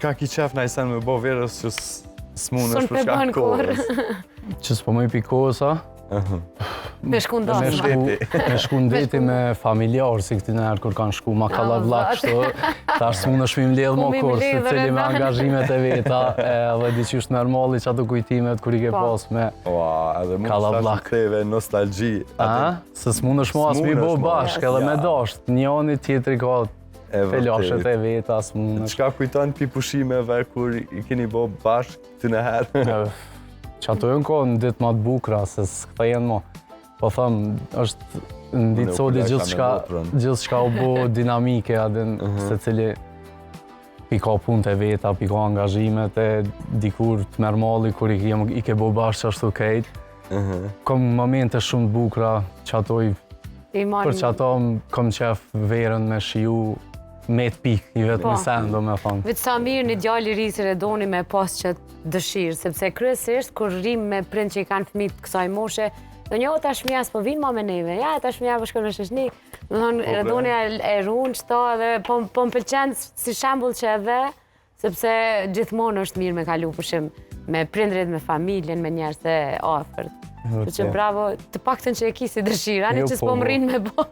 Çka ki qef na i sen me bo verës që s'mun është për shka kohës? Që s'po më i pikos, a? Me shku ndasë. Me shku ndeti me familjarë, si këti nërë kur kanë shku ma kallavlak, shto, tash s'mun është mi mledhë më kur, se cili me angazhimet e veta, edhe diqysh normali që ato kujtimet kur i ke pas me kallavlak. Edhe nostalgji. Se s'mun është ma s'mi bo bashkë, edhe me dasht, njani tjetëri ka felashet e veta, s'mun është. Çka kujton pi pushimeve kur i keni bo bashkë të nëherë? Që ato jënë ko në ditë ma të bukra, se s'këta jenë mo. Po thëmë, është në ditë sodi gjithë shka u bo dinamike, adin se cili pi ka punë të veta, pi ka angazhimet e dikur të mermali, kur i ke bo bashkë që ashtu kejt. Kom momente shumë të bukra që ato për që ato kom qef verën me shiju me të pikë, i vetë në sen, do me thonë. Vetë sa mirë një djali i risër e doni me pas që dëshirë, sepse kryesisht, kur rrim me prind që i kanë fëmijë të kësaj moshe, do një ta shmija s'po vinë ma me neve, ja ta shmija po shkon me sheshni, do thonë, redonja e runë qëta dhe po më pëlqen si shembull që edhe, sepse gjithmonë është mirë me kalu pushim me prindrit, me familjen, me njerëz të afërt. Që bravo, të paktën që e ki si dëshirë, ani që s'po më rinë me bo.